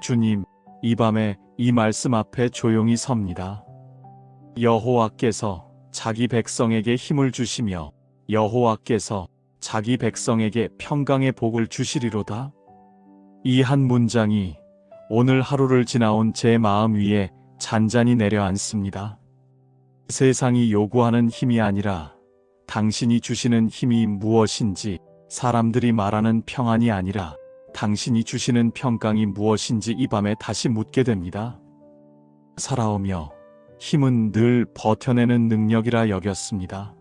주님, 이 밤에 이 말씀 앞에 조용히 섭니다. 여호와께서 자기 백성에게 힘을 주시며 여호와께서 자기 백성에게 평강의 복을 주시리로다. 이 한 문장이 오늘 하루를 지나온 제 마음 위에 잔잔히 내려앉습니다. 세상이 요구하는 힘이 아니라 당신이 주시는 힘이 무엇인지, 사람들이 말하는 평안이 아니라 당신이 주시는 평강이 무엇인지 이 밤에 다시 묻게 됩니다. 살아오며 힘은 늘 버텨내는 능력이라 여겼습니다.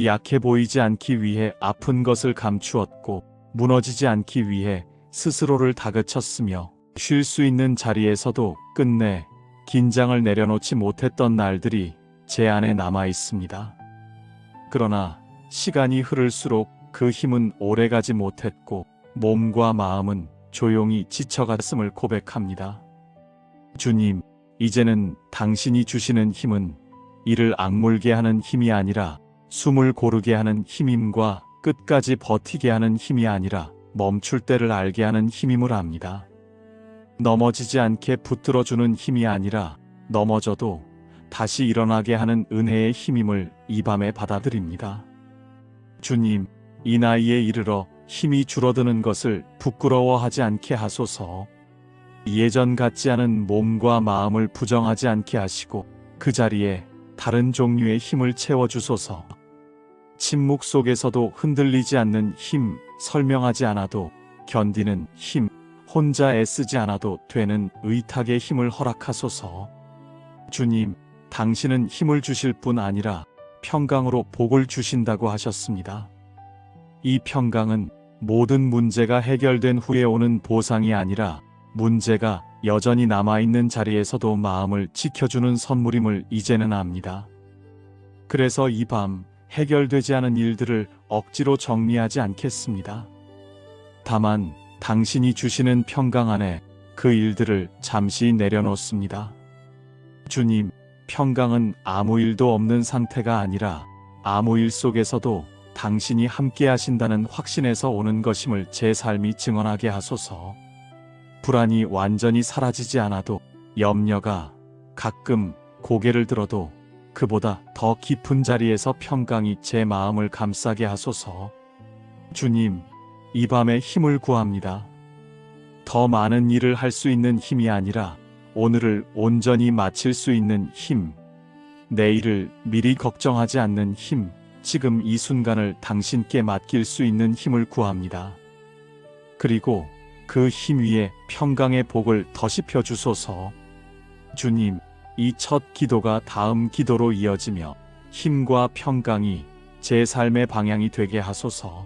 약해 보이지 않기 위해 아픈 것을 감추었고 무너지지 않기 위해 스스로를 다그쳤으며 쉴 수 있는 자리에서도 끝내 긴장을 내려놓지 못했던 날들이 제 안에 남아 있습니다. 그러나 시간이 흐를수록 그 힘은 오래가지 못했고 몸과 마음은 조용히 지쳐갔음을 고백합니다. 주님, 이제는 당신이 주시는 힘은 이를 악물게 하는 힘이 아니라 숨을 고르게 하는 힘임과 끝까지 버티게 하는 힘이 아니라 멈출 때를 알게 하는 힘임을 압니다. 넘어지지 않게 붙들어주는 힘이 아니라 넘어져도 다시 일어나게 하는 은혜의 힘임을 이 밤에 받아들입니다. 주님, 이 나이에 이르러 힘이 줄어드는 것을 부끄러워하지 않게 하소서. 예전 같지 않은 몸과 마음을 부정하지 않게 하시고 그 자리에 다른 종류의 힘을 채워주소서. 침묵 속에서도 흔들리지 않는 힘, 설명하지 않아도 견디는 힘, 혼자 애쓰지 않아도 되는 의탁의 힘을 허락하소서. 주님, 당신은 힘을 주실 뿐 아니라 평강으로 복을 주신다고 하셨습니다. 이 평강은 모든 문제가 해결된 후에 오는 보상이 아니라 문제가 여전히 남아있는 자리에서도 마음을 지켜주는 선물임을 이제는 압니다. 그래서 이 밤 해결되지 않은 일들을 억지로 정리하지 않겠습니다. 다만 당신이 주시는 평강 안에 그 일들을 잠시 내려놓습니다. 주님, 평강은 아무 일도 없는 상태가 아니라 아무 일 속에서도 당신이 함께 하신다는 확신에서 오는 것임을 제 삶이 증언하게 하소서. 불안이 완전히 사라지지 않아도, 염려가 가끔 고개를 들어도 그보다 더 깊은 자리에서 평강이 제 마음을 감싸게 하소서. 주님, 이 밤에 힘을 구합니다. 더 많은 일을 할 수 있는 힘이 아니라 오늘을 온전히 마칠 수 있는 힘, 내일을 미리 걱정하지 않는 힘, 지금 이 순간을 당신께 맡길 수 있는 힘을 구합니다. 그리고 그 힘 위에 평강의 복을 더시펴 주소서. 주님, 이 첫 기도가 다음 기도로 이어지며 힘과 평강이 제 삶의 방향이 되게 하소서.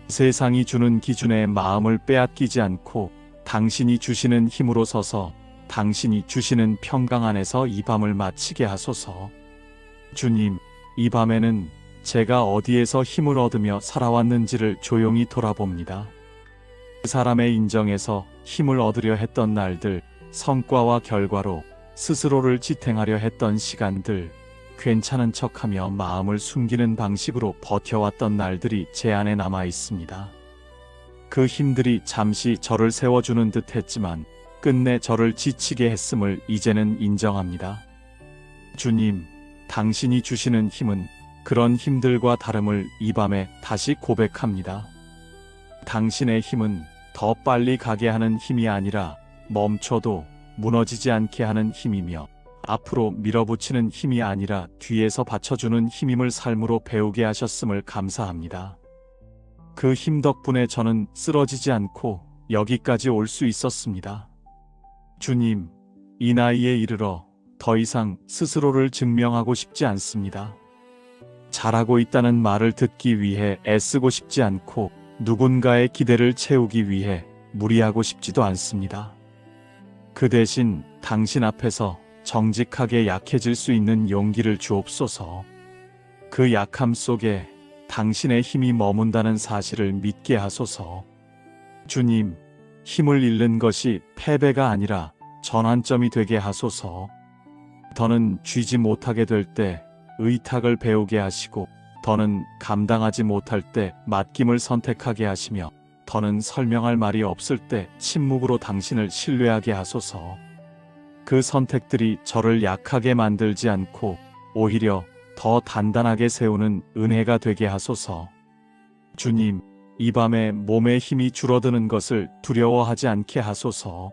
세상이 주는 기준에 마음을 빼앗기지 않고 당신이 주시는 힘으로 서서 당신이 주시는 평강 안에서 이 밤을 마치게 하소서. 주님, 이 밤에는 제가 어디에서 힘을 얻으며 살아왔는지를 조용히 돌아봅니다. 그 사람의 인정에서 힘을 얻으려 했던 날들, 성과와 결과로 스스로를 지탱하려 했던 시간들, 괜찮은 척하며 마음을 숨기는 방식으로 버텨왔던 날들이 제 안에 남아 있습니다. 그 힘들이 잠시 저를 세워주는 듯 했지만 끝내 저를 지치게 했음을 이제는 인정합니다. 주님, 당신이 주시는 힘은 그런 힘들과 다름을 이 밤에 다시 고백합니다. 당신의 힘은 더 빨리 가게 하는 힘이 아니라 멈춰도 무너지지 않게 하는 힘이며 앞으로 밀어붙이는 힘이 아니라 뒤에서 받쳐주는 힘임을 삶으로 배우게 하셨음을 감사합니다. 그 힘 덕분에 저는 쓰러지지 않고 여기까지 올 수 있었습니다. 주님, 이 나이에 이르러 더 이상 스스로를 증명하고 싶지 않습니다. 잘하고 있다는 말을 듣기 위해 애쓰고 싶지 않고 누군가의 기대를 채우기 위해 무리하고 싶지도 않습니다. 그 대신 당신 앞에서 정직하게 약해질 수 있는 용기를 주옵소서. 그 약함 속에 당신의 힘이 머문다는 사실을 믿게 하소서. 주님, 힘을 잃는 것이 패배가 아니라 전환점이 되게 하소서. 더는 쥐지 못하게 될 때 의탁을 배우게 하시고 더는 감당하지 못할 때 맡김을 선택하게 하시며 더는 설명할 말이 없을 때 침묵으로 당신을 신뢰하게 하소서. 그 선택들이 저를 약하게 만들지 않고 오히려 더 단단하게 세우는 은혜가 되게 하소서. 주님, 이 밤에 몸의 힘이 줄어드는 것을 두려워하지 않게 하소서.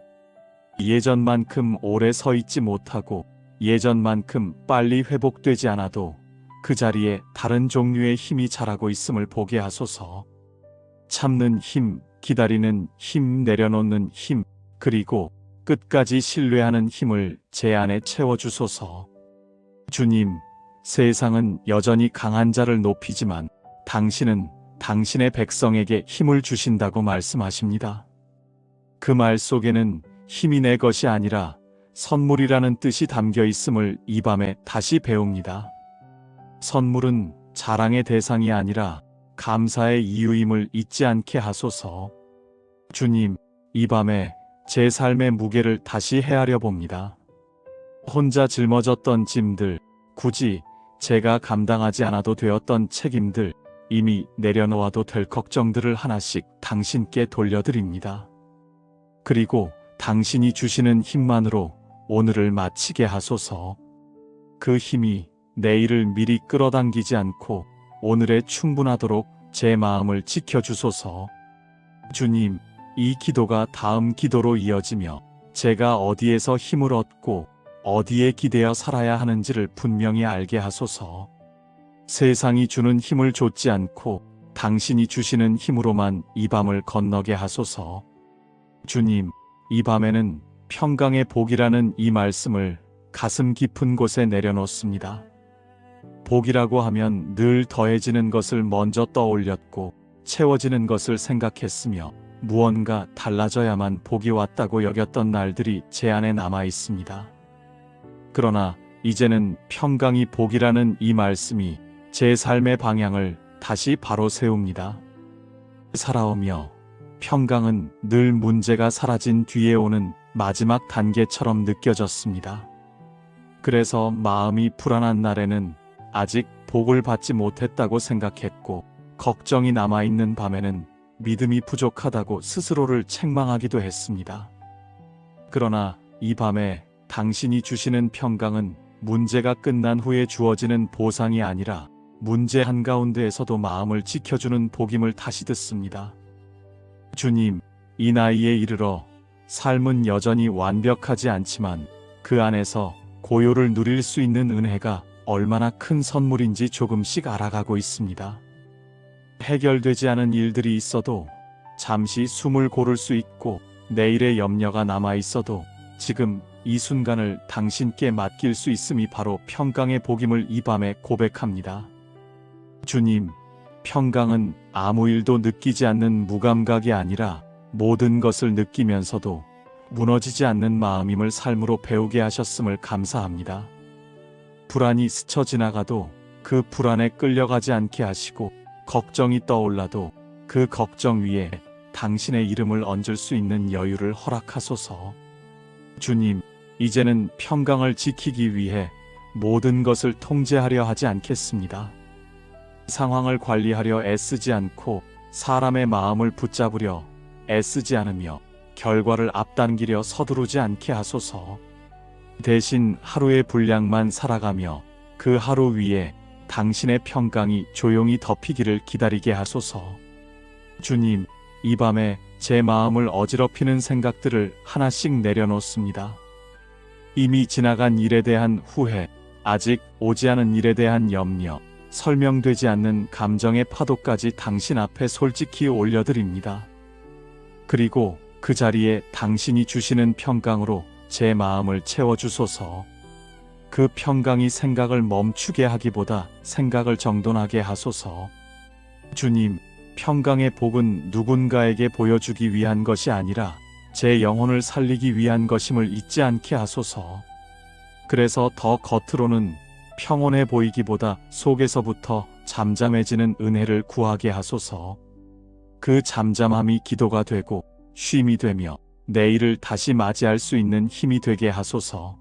예전만큼 오래 서 있지 못하고 예전만큼 빨리 회복되지 않아도 그 자리에 다른 종류의 힘이 자라고 있음을 보게 하소서. 참는 힘, 기다리는 힘, 내려놓는 힘, 그리고 끝까지 신뢰하는 힘을 제 안에 채워주소서. 주님, 세상은 여전히 강한 자를 높이지만 당신은 당신의 백성에게 힘을 주신다고 말씀하십니다. 그 말 속에는 힘이 내 것이 아니라 선물이라는 뜻이 담겨 있음을 이 밤에 다시 배웁니다. 선물은 자랑의 대상이 아니라 감사의 이유임을 잊지 않게 하소서. 주님, 이 밤에 제 삶의 무게를 다시 헤아려 봅니다. 혼자 짊어졌던 짐들, 굳이 제가 감당하지 않아도 되었던 책임들, 이미 내려놓아도 될 걱정들을 하나씩 당신께 돌려드립니다. 그리고 당신이 주시는 힘만으로 오늘을 마치게 하소서. 그 힘이 내일을 미리 끌어당기지 않고 오늘에 충분하도록 제 마음을 지켜주소서. 주님, 이 기도가 다음 기도로 이어지며 제가 어디에서 힘을 얻고 어디에 기대어 살아야 하는지를 분명히 알게 하소서. 세상이 주는 힘을 좇지 않고 당신이 주시는 힘으로만 이 밤을 건너게 하소서. 주님, 이 밤에는 평강의 복이라는 이 말씀을 가슴 깊은 곳에 내려놓습니다. 복이라고 하면 늘 더해지는 것을 먼저 떠올렸고 채워지는 것을 생각했으며 무언가 달라져야만 복이 왔다고 여겼던 날들이 제 안에 남아 있습니다. 그러나 이제는 평강이 복이라는 이 말씀이 제 삶의 방향을 다시 바로 세웁니다. 살아오며 평강은 늘 문제가 사라진 뒤에 오는 마지막 단계처럼 느껴졌습니다. 그래서 마음이 불안한 날에는 아직 복을 받지 못했다고 생각했고 걱정이 남아있는 밤에는 믿음이 부족하다고 스스로를 책망하기도 했습니다. 그러나 이 밤에 당신이 주시는 평강은 문제가 끝난 후에 주어지는 보상이 아니라 문제 한가운데에서도 마음을 지켜주는 복임을 다시 듣습니다. 주님, 이 나이에 이르러 삶은 여전히 완벽하지 않지만 그 안에서 고요를 누릴 수 있는 은혜가 얼마나 큰 선물인지 조금씩 알아가고 있습니다. 해결되지 않은 일들이 있어도 잠시 숨을 고를 수 있고 내일의 염려가 남아 있어도 지금 이 순간을 당신께 맡길 수 있음이 바로 평강의 복임을 이 밤에 고백합니다. 주님, 평강은 아무 일도 느끼지 않는 무감각이 아니라 모든 것을 느끼면서도 무너지지 않는 마음임을 삶으로 배우게 하셨음을 감사합니다. 불안이 스쳐 지나가도 그 불안에 끌려가지 않게 하시고 걱정이 떠올라도 그 걱정 위에 당신의 이름을 얹을 수 있는 여유를 허락하소서. 주님, 이제는 평강을 지키기 위해 모든 것을 통제하려 하지 않겠습니다. 상황을 관리하려 애쓰지 않고 사람의 마음을 붙잡으려 애쓰지 않으며 결과를 앞당기려 서두르지 않게 하소서. 대신 하루의 분량만 살아가며 그 하루 위에 당신의 평강이 조용히 덮이기를 기다리게 하소서. 주님, 이 밤에 제 마음을 어지럽히는 생각들을 하나씩 내려놓습니다. 이미 지나간 일에 대한 후회, 아직 오지 않은 일에 대한 염려, 설명되지 않는 감정의 파도까지 당신 앞에 솔직히 올려드립니다. 그리고 그 자리에 당신이 주시는 평강으로 제 마음을 채워주소서. 그 평강이 생각을 멈추게 하기보다 생각을 정돈하게 하소서. 주님, 평강의 복은 누군가에게 보여주기 위한 것이 아니라 제 영혼을 살리기 위한 것임을 잊지 않게 하소서. 그래서 더 겉으로는 평온해 보이기보다 속에서부터 잠잠해지는 은혜를 구하게 하소서. 그 잠잠함이 기도가 되고 쉼이 되며 내일을 다시 맞이할 수 있는 힘이 되게 하소서.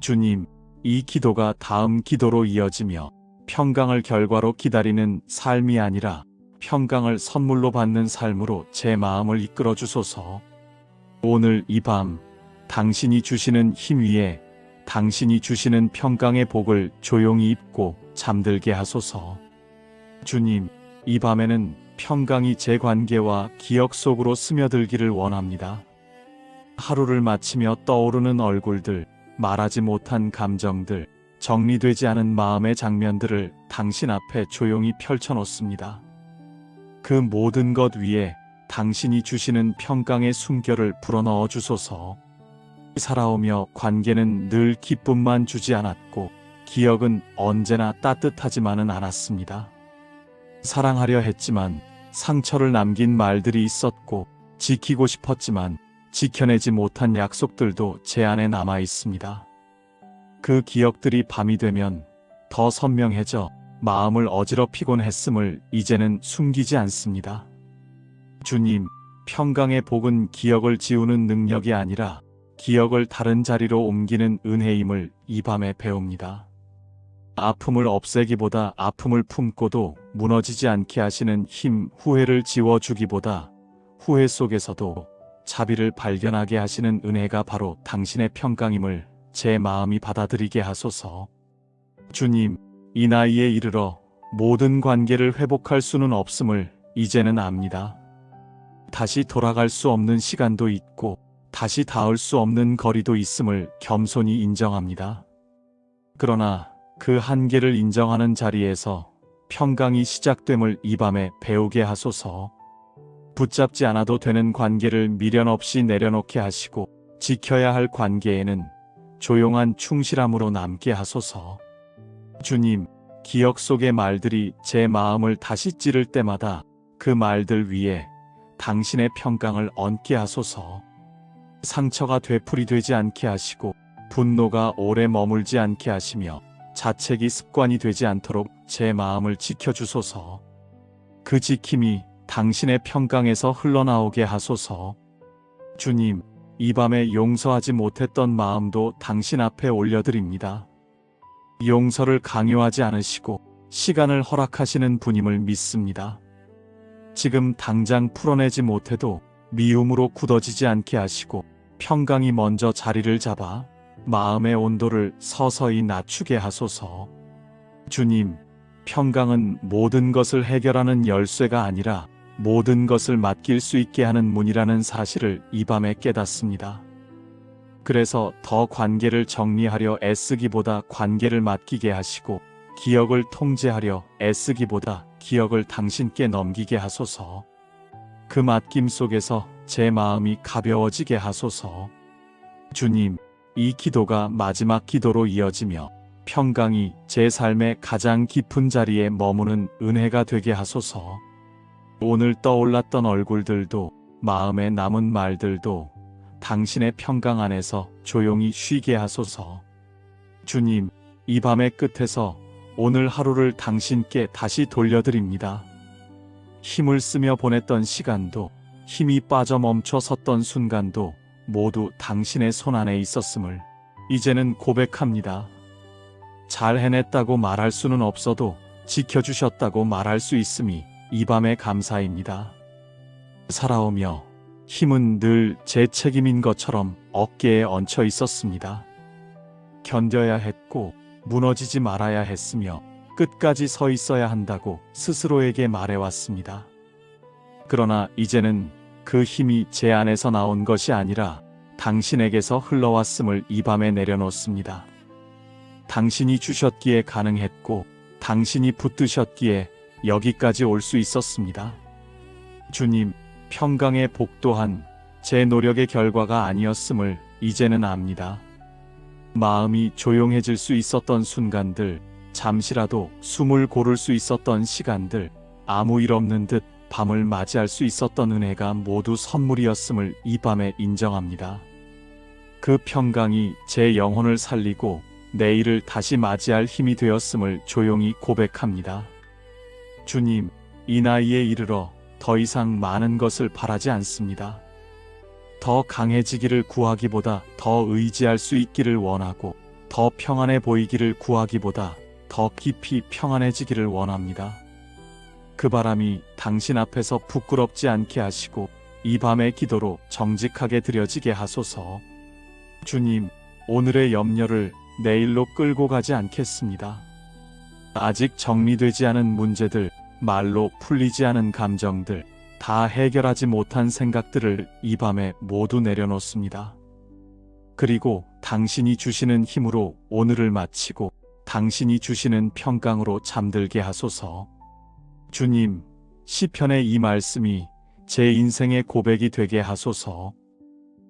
주님, 이 기도가 다음 기도로 이어지며 평강을 결과로 기다리는 삶이 아니라 평강을 선물로 받는 삶으로 제 마음을 이끌어 주소서. 오늘 이 밤 당신이 주시는 힘 위에 당신이 주시는 평강의 복을 조용히 입고 잠들게 하소서. 주님, 이 밤에는 평강이 제 관계와 기억 속으로 스며들기를 원합니다. 하루를 마치며 떠오르는 얼굴들, 말하지 못한 감정들, 정리되지 않은 마음의 장면들을 당신 앞에 조용히 펼쳐놓습니다. 그 모든 것 위에 당신이 주시는 평강의 숨결을 불어넣어 주소서. 살아오며 관계는 늘 기쁨만 주지 않았고 기억은 언제나 따뜻하지만은 않았습니다. 사랑하려 했지만 상처를 남긴 말들이 있었고 지키고 싶었지만 지켜내지 못한 약속들도 제 안에 남아 있습니다. 그 기억들이 밤이 되면 더 선명해져 마음을 어지럽히곤 했음을 이제는 숨기지 않습니다. 주님, 평강의 복은 기억을 지우는 능력이 아니라 기억을 다른 자리로 옮기는 은혜임을 이 밤에 배웁니다. 아픔을 없애기보다 아픔을 품고도 무너지지 않게 하시는 힘, 후회를 지워주기보다 후회 속에서도 자비를 발견하게 하시는 은혜가 바로 당신의 평강임을 제 마음이 받아들이게 하소서. 주님, 이 나이에 이르러 모든 관계를 회복할 수는 없음을 이제는 압니다. 다시 돌아갈 수 없는 시간도 있고 다시 닿을 수 없는 거리도 있음을 겸손히 인정합니다. 그러나 그 한계를 인정하는 자리에서 평강이 시작됨을 이 밤에 배우게 하소서. 붙잡지 않아도 되는 관계를 미련 없이 내려놓게 하시고 지켜야 할 관계에는 조용한 충실함으로 남게 하소서. 주님, 기억 속의 말들이 제 마음을 다시 찌를 때마다 그 말들 위에 당신의 평강을 얹게 하소서. 상처가 되풀이되지 않게 하시고 분노가 오래 머물지 않게 하시며 자책이 습관이 되지 않도록 제 마음을 지켜주소서. 그 지킴이 당신의 평강에서 흘러나오게 하소서. 주님, 이 밤에 용서하지 못했던 마음도 당신 앞에 올려드립니다. 용서를 강요하지 않으시고 시간을 허락하시는 분임을 믿습니다. 지금 당장 풀어내지 못해도 미움으로 굳어지지 않게 하시고 평강이 먼저 자리를 잡아 마음의 온도를 서서히 낮추게 하소서. 주님, 평강은 모든 것을 해결하는 열쇠가 아니라 모든 것을 맡길 수 있게 하는 문이라는 사실을 이 밤에 깨닫습니다. 그래서 더 관계를 정리하려 애쓰기보다 관계를 맡기게 하시고 기억을 통제하려 애쓰기보다 기억을 당신께 넘기게 하소서. 그 맡김 속에서 제 마음이 가벼워지게 하소서. 주님, 이 기도가 마지막 기도로 이어지며 평강이 제 삶의 가장 깊은 자리에 머무는 은혜가 되게 하소서. 오늘 떠올랐던 얼굴들도 마음에 남은 말들도 당신의 평강 안에서 조용히 쉬게 하소서. 주님, 이 밤의 끝에서 오늘 하루를 당신께 다시 돌려드립니다. 힘을 쓰며 보냈던 시간도 힘이 빠져 멈춰 섰던 순간도 모두 당신의 손 안에 있었음을 이제는 고백합니다. 잘 해냈다고 말할 수는 없어도 지켜주셨다고 말할 수 있음이 이 밤의 감사입니다. 살아오며 힘은 늘 제 책임인 것처럼 어깨에 얹혀 있었습니다. 견뎌야 했고 무너지지 말아야 했으며 끝까지 서 있어야 한다고 스스로에게 말해왔습니다. 그러나 이제는 그 힘이 제 안에서 나온 것이 아니라 당신에게서 흘러왔음을 이 밤에 내려놓습니다. 당신이 주셨기에 가능했고 당신이 붙드셨기에 여기까지 올 수 있었습니다. 주님, 평강의 복 또한 제 노력의 결과가 아니었음을 이제는 압니다. 마음이 조용해질 수 있었던 순간들, 잠시라도 숨을 고를 수 있었던 시간들, 아무 일 없는 듯 밤을 맞이할 수 있었던 은혜가 모두 선물이었음을 이 밤에 인정합니다. 그 평강이 제 영혼을 살리고 내일을 다시 맞이할 힘이 되었음을 조용히 고백합니다. 주님, 이 나이에 이르러 더 이상 많은 것을 바라지 않습니다. 더 강해지기를 구하기보다 더 의지할 수 있기를 원하고 더 평안해 보이기를 구하기보다 더 깊이 평안해지기를 원합니다. 그 바람이 당신 앞에서 부끄럽지 않게 하시고 이 밤의 기도로 정직하게 드려지게 하소서. 주님, 오늘의 염려를 내일로 끌고 가지 않겠습니다. 아직 정리되지 않은 문제들, 말로 풀리지 않은 감정들, 다 해결하지 못한 생각들을 이 밤에 모두 내려놓습니다. 그리고 당신이 주시는 힘으로 오늘을 마치고 당신이 주시는 평강으로 잠들게 하소서. 주님, 시편의 이 말씀이 제 인생의 고백이 되게 하소서.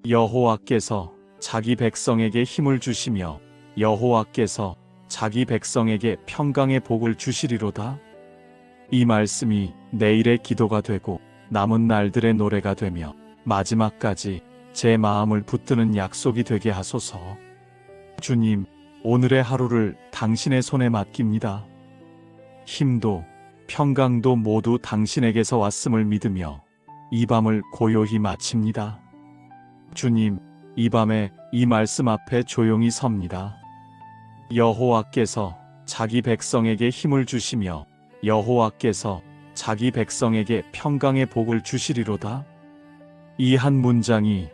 여호와께서 자기 백성에게 힘을 주시며 여호와께서 자기 백성에게 평강의 복을 주시리로다. 이 말씀이 내일의 기도가 되고 남은 날들의 노래가 되며 마지막까지 제 마음을 붙드는 약속이 되게 하소서. 주님, 오늘의 하루를 당신의 손에 맡깁니다. 힘도 평강도 모두 당신에게서 왔음을 믿으며 이 밤을 고요히 마칩니다. 주님, 이 밤에 이 말씀 앞에 조용히 섭니다. 여호와께서 자기 백성에게 힘을 주시며 여호와께서 자기 백성에게 평강의 복을 주시리로다. 이 한 문장이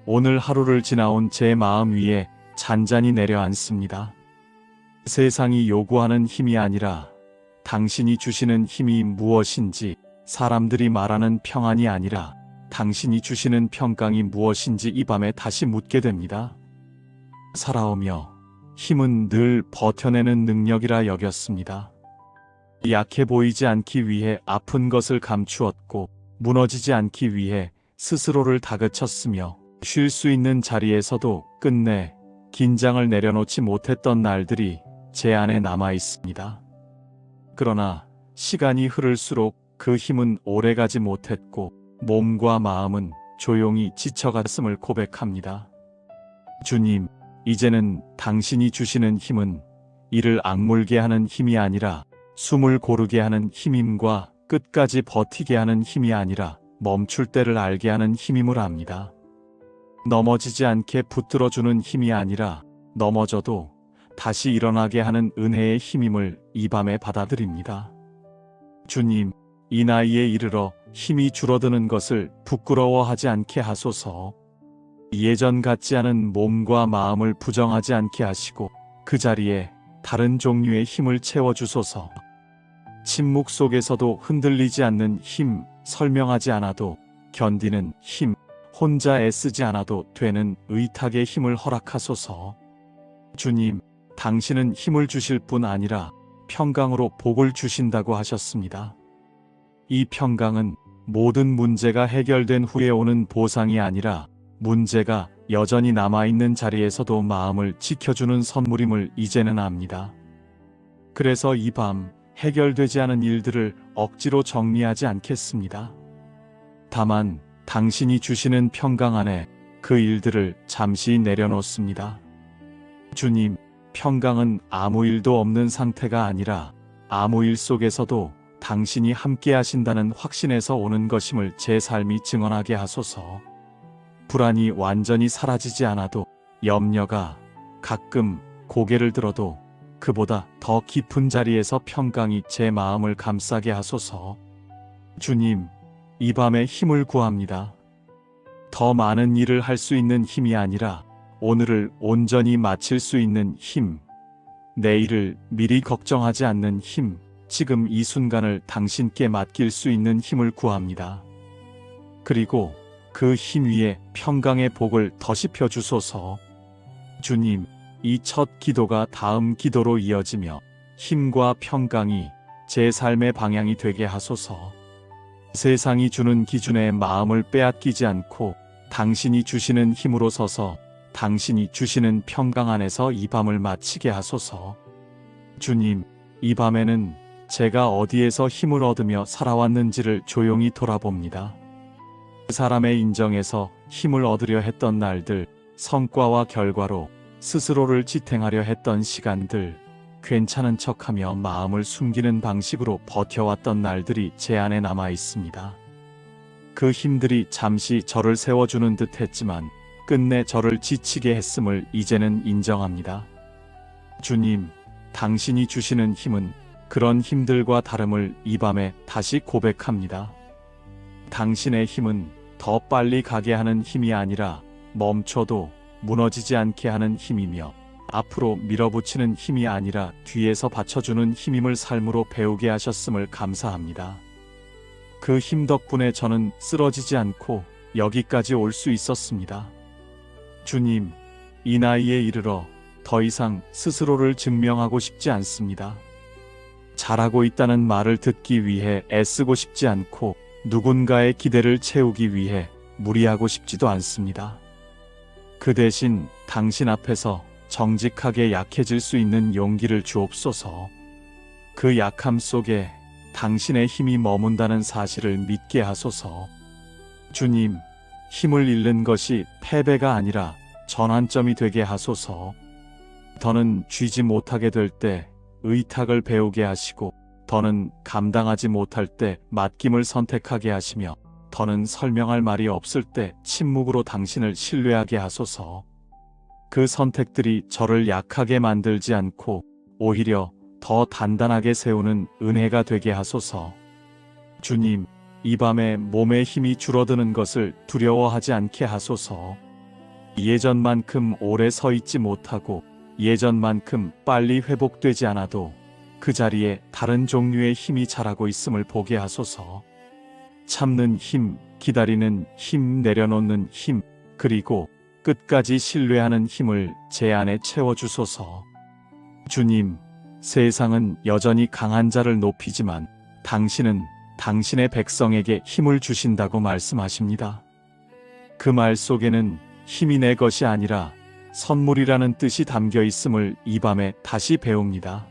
오늘 하루를 지나온 제 마음 위에 잔잔히 내려앉습니다. 세상이 요구하는 힘이 아니라 당신이 주시는 힘이 무엇인지, 사람들이 말하는 평안이 아니라 당신이 주시는 평강이 무엇인지 이 밤에 다시 묻게 됩니다. 살아오며 힘은 늘 버텨내는 능력이라 여겼습니다. 약해 보이지 않기 위해 아픈 것을 감추었고 무너지지 않기 위해 스스로를 다그쳤으며 쉴 수 있는 자리에서도 끝내 긴장을 내려놓지 못했던 날들이 제 안에 남아 있습니다. 그러나 시간이 흐를수록 그 힘은 오래가지 못했고 몸과 마음은 조용히 지쳐갔음을 고백합니다. 주님, 이제는 당신이 주시는 힘은 이를 악물게 하는 힘이 아니라 숨을 고르게 하는 힘임과 끝까지 버티게 하는 힘이 아니라 멈출 때를 알게 하는 힘임을 압니다. 넘어지지 않게 붙들어주는 힘이 아니라 넘어져도 다시 일어나게 하는 은혜의 힘임을 이 밤에 받아들입니다. 주님, 이 나이에 이르러 힘이 줄어드는 것을 부끄러워하지 않게 하소서. 예전 같지 않은 몸과 마음을 부정하지 않게 하시고 그 자리에 다른 종류의 힘을 채워주소서. 침묵 속에서도 흔들리지 않는 힘, 설명하지 않아도 견디는 힘, 혼자 애쓰지 않아도 되는 의탁의 힘을 허락하소서. 주님, 당신은 힘을 주실 뿐 아니라 평강으로 복을 주신다고 하셨습니다. 이 평강은 모든 문제가 해결된 후에 오는 보상이 아니라 문제가 여전히 남아있는 자리에서도 마음을 지켜주는 선물임을 이제는 압니다. 그래서 이 밤 해결되지 않은 일들을 억지로 정리하지 않겠습니다. 다만 당신이 주시는 평강 안에 그 일들을 잠시 내려놓습니다. 주님, 평강은 아무 일도 없는 상태가 아니라 아무 일 속에서도 당신이 함께 하신다는 확신에서 오는 것임을 제 삶이 증언하게 하소서. 불안이 완전히 사라지지 않아도 염려가 가끔 고개를 들어도 그보다 더 깊은 자리에서 평강이 제 마음을 감싸게 하소서. 주님, 이 밤에 힘을 구합니다. 더 많은 일을 할 수 있는 힘이 아니라 오늘을 온전히 마칠 수 있는 힘, 내일을 미리 걱정하지 않는 힘, 지금 이 순간을 당신께 맡길 수 있는 힘을 구합니다. 그리고 그 힘 위에 평강의 복을 더시펴 주소서. 주님, 이 첫 기도가 다음 기도로 이어지며 힘과 평강이 제 삶의 방향이 되게 하소서. 세상이 주는 기준에 마음을 빼앗기지 않고 당신이 주시는 힘으로 서서 당신이 주시는 평강 안에서 이 밤을 마치게 하소서. 주님, 이 밤에는 제가 어디에서 힘을 얻으며 살아왔는지를 조용히 돌아봅니다. 그 사람의 인정에서 힘을 얻으려 했던 날들, 성과와 결과로 스스로를 지탱하려 했던 시간들, 괜찮은 척하며 마음을 숨기는 방식으로 버텨왔던 날들이 제 안에 남아 있습니다. 그 힘들이 잠시 저를 세워주는 듯 했지만 끝내 저를 지치게 했음을 이제는 인정합니다. 주님, 당신이 주시는 힘은 그런 힘들과 다름을 이 밤에 다시 고백합니다. 당신의 힘은 더 빨리 가게 하는 힘이 아니라 멈춰도 무너지지 않게 하는 힘이며 앞으로 밀어붙이는 힘이 아니라 뒤에서 받쳐주는 힘임을 삶으로 배우게 하셨음을 감사합니다. 그 힘 덕분에 저는 쓰러지지 않고 여기까지 올 수 있었습니다. 주님, 이 나이에 이르러 더 이상 스스로를 증명하고 싶지 않습니다. 잘하고 있다는 말을 듣기 위해 애쓰고 싶지 않고 누군가의 기대를 채우기 위해 무리하고 싶지도 않습니다. 그 대신 당신 앞에서 정직하게 약해질 수 있는 용기를 주옵소서. 그 약함 속에 당신의 힘이 머문다는 사실을 믿게 하소서. 주님, 힘을 잃는 것이 패배가 아니라 전환점이 되게 하소서. 더는 쥐지 못하게 될 때 의탁을 배우게 하시고 더는 감당하지 못할 때 맡김을 선택하게 하시며 더는 설명할 말이 없을 때 침묵으로 당신을 신뢰하게 하소서. 그 선택들이 저를 약하게 만들지 않고 오히려 더 단단하게 세우는 은혜가 되게 하소서. 주님, 이 밤에 몸의 힘이 줄어드는 것을 두려워하지 않게 하소서. 예전만큼 오래 서 있지 못하고 예전만큼 빨리 회복되지 않아도 그 자리에 다른 종류의 힘이 자라고 있음을 보게 하소서. 참는 힘, 기다리는 힘, 내려놓는 힘, 그리고 끝까지 신뢰하는 힘을 제 안에 채워주소서. 주님, 세상은 여전히 강한 자를 높이지만 당신은 당신의 백성에게 힘을 주신다고 말씀하십니다. 그 말 속에는 힘이 내 것이 아니라 선물이라는 뜻이 담겨 있음을 이 밤에 다시 배웁니다.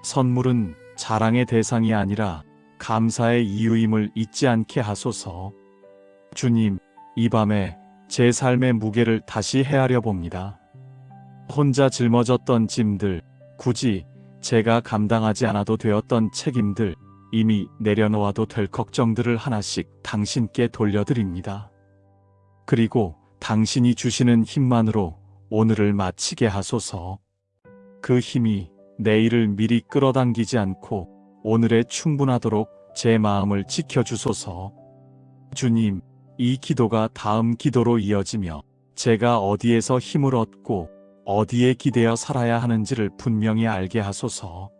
선물은 자랑의 대상이 아니라 감사의 이유임을 잊지 않게 하소서. 주님, 이 밤에 제 삶의 무게를 다시 헤아려 봅니다. 혼자 짊어졌던 짐들, 굳이 제가 감당하지 않아도 되었던 책임들, 이미 내려놓아도 될 걱정들을 하나씩 당신께 돌려드립니다. 그리고 당신이 주시는 힘만으로 오늘을 마치게 하소서. 그 힘이 내일을 미리 끌어당기지 않고 오늘에 충분하도록 제 마음을 지켜주소서. 주님, 이 기도가 다음 기도로 이어지며 제가 어디에서 힘을 얻고 어디에 기대어 살아야 하는지를 분명히 알게 하소서.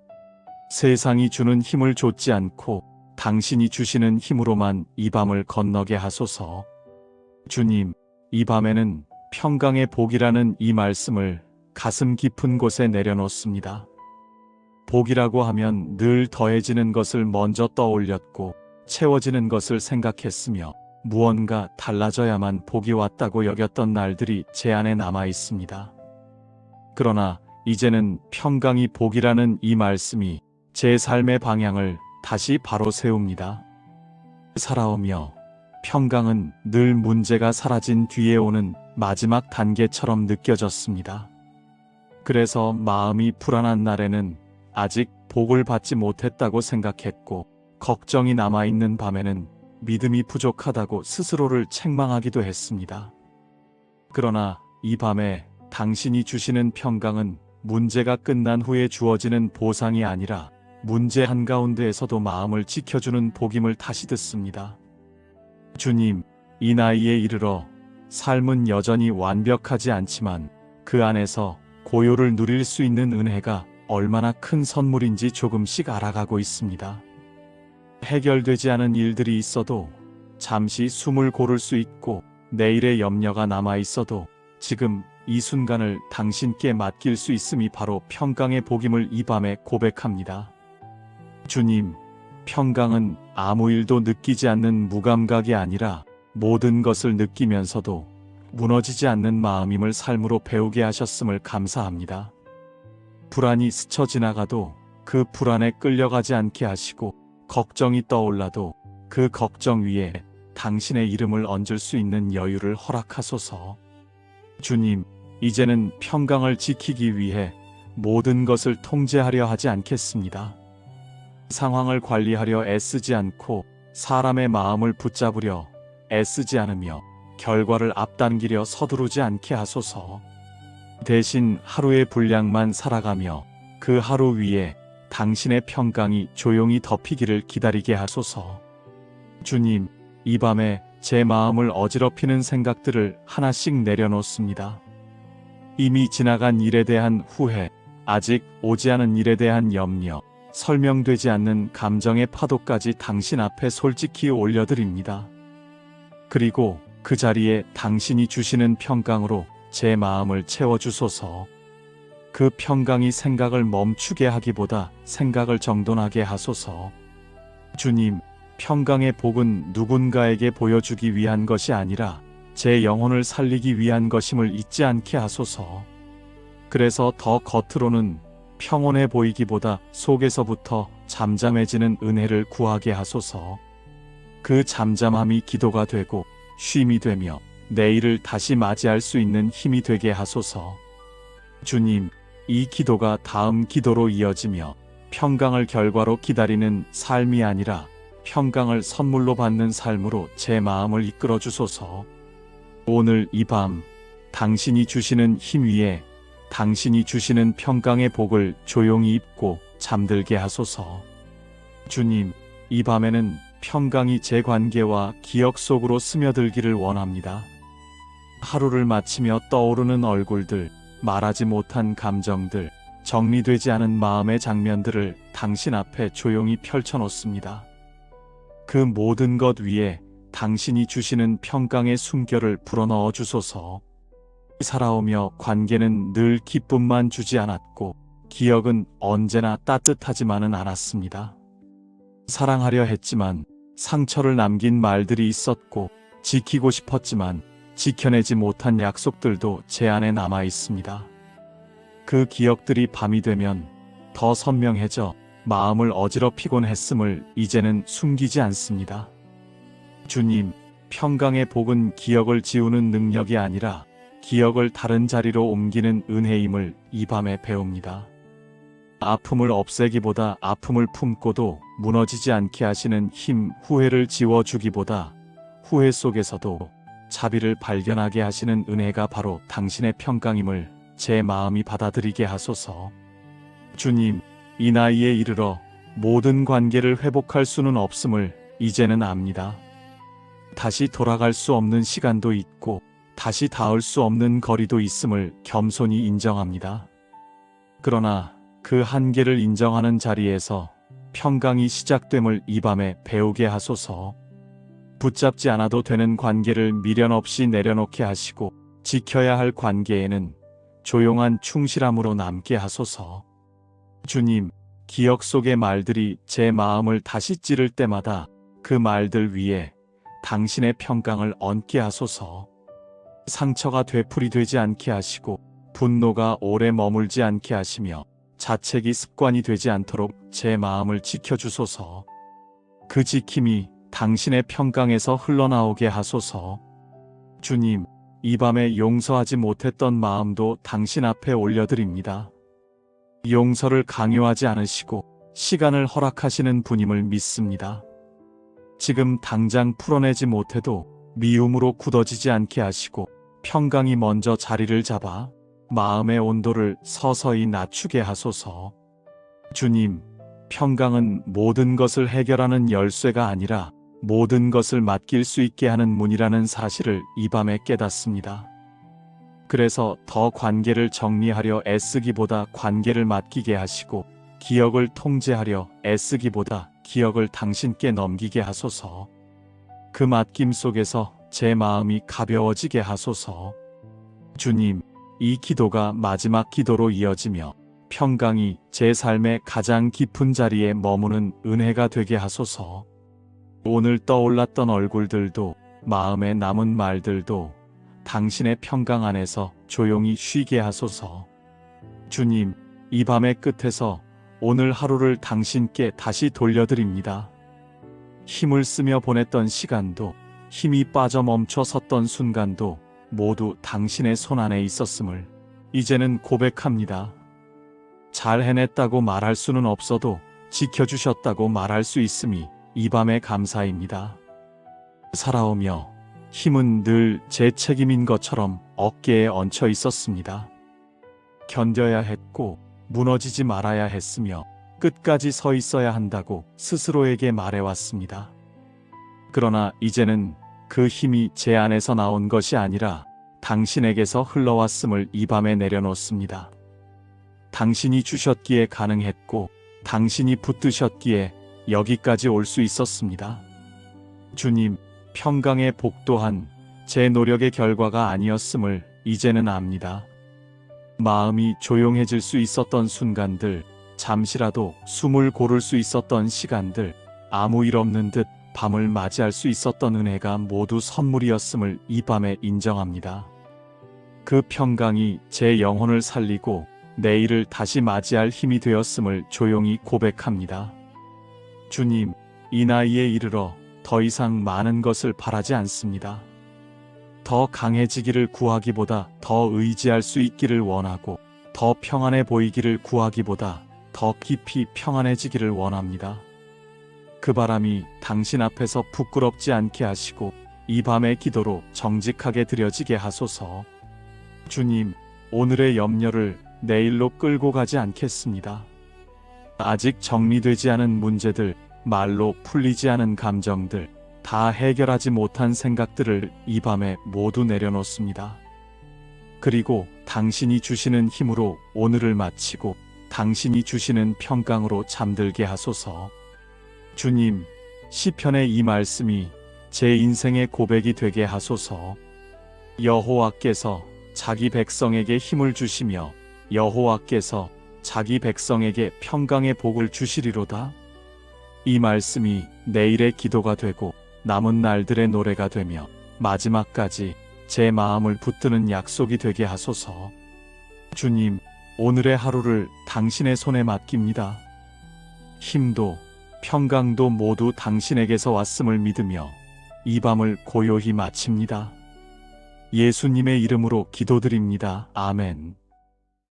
세상이 주는 힘을 좇지 않고 당신이 주시는 힘으로만 이 밤을 건너게 하소서. 주님, 이 밤에는 평강의 복이라는 이 말씀을 가슴 깊은 곳에 내려놓습니다. 복이라고 하면 늘 더해지는 것을 먼저 떠올렸고 채워지는 것을 생각했으며 무언가 달라져야만 복이 왔다고 여겼던 날들이 제 안에 남아 있습니다. 그러나 이제는 평강이 복이라는 이 말씀이 제 삶의 방향을 다시 바로 세웁니다. 살아오며 평강은 늘 문제가 사라진 뒤에 오는 마지막 단계처럼 느껴졌습니다. 그래서 마음이 불안한 날에는 아직 복을 받지 못했다고 생각했고 걱정이 남아있는 밤에는 믿음이 부족하다고 스스로를 책망하기도 했습니다. 그러나 이 밤에 당신이 주시는 평강은 문제가 끝난 후에 주어지는 보상이 아니라 문제 한가운데에서도 마음을 지켜주는 복임을 다시 듣습니다. 주님, 이 나이에 이르러 삶은 여전히 완벽하지 않지만 그 안에서 고요를 누릴 수 있는 은혜가 얼마나 큰 선물인지 조금씩 알아가고 있습니다. 해결되지 않은 일들이 있어도 잠시 숨을 고를 수 있고 내일의 염려가 남아 있어도 지금 이 순간을 당신께 맡길 수 있음이 바로 평강의 복임을 이 밤에 고백합니다. 주님, 평강은 아무 일도 느끼지 않는 무감각이 아니라 모든 것을 느끼면서도 무너지지 않는 마음임을 삶으로 배우게 하셨음을 감사합니다. 불안이 스쳐 지나가도 그 불안에 끌려가지 않게 하시고 걱정이 떠올라도 그 걱정 위에 당신의 이름을 얹을 수 있는 여유를 허락하소서. 주님, 이제는 평강을 지키기 위해 모든 것을 통제하려 하지 않겠습니다. 상황을 관리하려 애쓰지 않고 사람의 마음을 붙잡으려 애쓰지 않으며 결과를 앞당기려 서두르지 않게 하소서. 대신 하루의 분량만 살아가며 그 하루 위에 당신의 평강이 조용히 덮이기를 기다리게 하소서. 주님, 이 밤에 제 마음을 어지럽히는 생각들을 하나씩 내려놓습니다. 이미 지나간 일에 대한 후회, 아직 오지 않은 일에 대한 염려, 설명되지 않는 감정의 파도까지 당신 앞에 솔직히 올려드립니다. 그리고 그 자리에 당신이 주시는 평강으로 제 마음을 채워주소서. 그 평강이 생각을 멈추게 하기보다 생각을 정돈하게 하소서. 주님, 평강의 복은 누군가에게 보여주기 위한 것이 아니라 제 영혼을 살리기 위한 것임을 잊지 않게 하소서. 그래서 더 겉으로는 평온해 보이기보다 속에서부터 잠잠해지는 은혜를 구하게 하소서. 그 잠잠함이 기도가 되고 쉼이 되며 내일을 다시 맞이할 수 있는 힘이 되게 하소서. 주님, 이 기도가 다음 기도로 이어지며 평강을 결과로 기다리는 삶이 아니라 평강을 선물로 받는 삶으로 제 마음을 이끌어 주소서. 오늘 이 밤 당신이 주시는 힘 위에 당신이 주시는 평강의 복을 조용히 입고 잠들게 하소서. 주님, 이 밤에는 평강이 제 관계와 기억 속으로 스며들기를 원합니다. 하루를 마치며 떠오르는 얼굴들, 말하지 못한 감정들, 정리되지 않은 마음의 장면들을 당신 앞에 조용히 펼쳐놓습니다. 그 모든 것 위에 당신이 주시는 평강의 숨결을 불어넣어 주소서. 살아오며 관계는 늘 기쁨만 주지 않았고 기억은 언제나 따뜻하지만은 않았습니다. 사랑하려 했지만 상처를 남긴 말들이 있었고 지키고 싶었지만 지켜내지 못한 약속들도 제 안에 남아 있습니다. 그 기억들이 밤이 되면 더 선명해져 마음을 어지럽히곤 했음을 이제는 숨기지 않습니다. 주님, 평강의 복은 기억을 지우는 능력이 아니라 기억을 다른 자리로 옮기는 은혜임을 이 밤에 배웁니다. 아픔을 없애기보다 아픔을 품고도 무너지지 않게 하시는 힘, 후회를 지워주기보다 후회 속에서도 자비를 발견하게 하시는 은혜가 바로 당신의 평강임을 제 마음이 받아들이게 하소서. 주님, 이 나이에 이르러 모든 관계를 회복할 수는 없음을 이제는 압니다. 다시 돌아갈 수 없는 시간도 있고 다시 닿을 수 없는 거리도 있음을 겸손히 인정합니다. 그러나 그 한계를 인정하는 자리에서 평강이 시작됨을 이 밤에 배우게 하소서. 붙잡지 않아도 되는 관계를 미련 없이 내려놓게 하시고 지켜야 할 관계에는 조용한 충실함으로 남게 하소서. 주님, 기억 속의 말들이 제 마음을 다시 찌를 때마다 그 말들 위에 당신의 평강을 얹게 하소서. 상처가 되풀이되지 않게 하시고 분노가 오래 머물지 않게 하시며 자책이 습관이 되지 않도록 제 마음을 지켜주소서. 그 지킴이 당신의 평강에서 흘러나오게 하소서. 주님, 이 밤에 용서하지 못했던 마음도 당신 앞에 올려드립니다. 용서를 강요하지 않으시고 시간을 허락하시는 분임을 믿습니다. 지금 당장 풀어내지 못해도 미움으로 굳어지지 않게 하시고 평강이 먼저 자리를 잡아 마음의 온도를 서서히 낮추게 하소서. 주님, 평강은 모든 것을 해결하는 열쇠가 아니라 모든 것을 맡길 수 있게 하는 문이라는 사실을 이 밤에 깨닫습니다. 그래서 더 관계를 정리하려 애쓰기보다 관계를 맡기게 하시고 기억을 통제하려 애쓰기보다 기억을 당신께 넘기게 하소서. 그 맡김 속에서 제 마음이 가벼워지게 하소서. 주님, 이 기도가 마지막 기도로 이어지며 평강이 제 삶의 가장 깊은 자리에 머무는 은혜가 되게 하소서. 오늘 떠올랐던 얼굴들도 마음에 남은 말들도 당신의 평강 안에서 조용히 쉬게 하소서. 주님, 이 밤의 끝에서 오늘 하루를 당신께 다시 돌려드립니다. 힘을 쓰며 보냈던 시간도 힘이 빠져 멈춰 섰던 순간도 모두 당신의 손 안에 있었음을 이제는 고백합니다. 잘 해냈다고 말할 수는 없어도 지켜주셨다고 말할 수 있음이 이 밤의 감사입니다. 살아오며 힘은 늘 제 책임인 것처럼 어깨에 얹혀 있었습니다. 견뎌야 했고 무너지지 말아야 했으며 끝까지 서 있어야 한다고 스스로에게 말해왔습니다. 그러나 이제는 그 힘이 제 안에서 나온 것이 아니라 당신에게서 흘러왔음을 이 밤에 내려놓습니다. 당신이 주셨기에 가능했고 당신이 붙드셨기에 여기까지 올 수 있었습니다. 주님, 평강의 복 또한 제 노력의 결과가 아니었음을 이제는 압니다. 마음이 조용해질 수 있었던 순간들, 잠시라도 숨을 고를 수 있었던 시간들, 아무 일 없는 듯 밤을 맞이할 수 있었던 은혜가 모두 선물이었음을 이 밤에 인정합니다. 그 평강이 제 영혼을 살리고 내일을 다시 맞이할 힘이 되었음을 조용히 고백합니다. 주님, 이 나이에 이르러 더 이상 많은 것을 바라지 않습니다. 더 강해지기를 구하기보다 더 의지할 수 있기를 원하고 더 평안해 보이기를 구하기보다 더 깊이 평안해지기를 원합니다. 그 바람이 당신 앞에서 부끄럽지 않게 하시고 이 밤의 기도로 정직하게 드려지게 하소서. 주님, 오늘의 염려를 내일로 끌고 가지 않겠습니다. 아직 정리되지 않은 문제들, 말로 풀리지 않은 감정들, 다 해결하지 못한 생각들을 이 밤에 모두 내려놓습니다. 그리고 당신이 주시는 힘으로 오늘을 마치고 당신이 주시는 평강으로 잠들게 하소서. 주님, 시편의 이 말씀이 제 인생의 고백이 되게 하소서. 여호와께서 자기 백성에게 힘을 주시며 여호와께서 자기 백성에게 평강의 복을 주시리로다. 이 말씀이 내일의 기도가 되고 남은 날들의 노래가 되며 마지막까지 제 마음을 붙드는 약속이 되게 하소서. 주님, 오늘의 하루를 당신의 손에 맡깁니다. 힘도 평강도 모두 당신에게서 왔음을 믿으며 이 밤을 고요히 마칩니다. 예수님의 이름으로 기도드립니다. 아멘.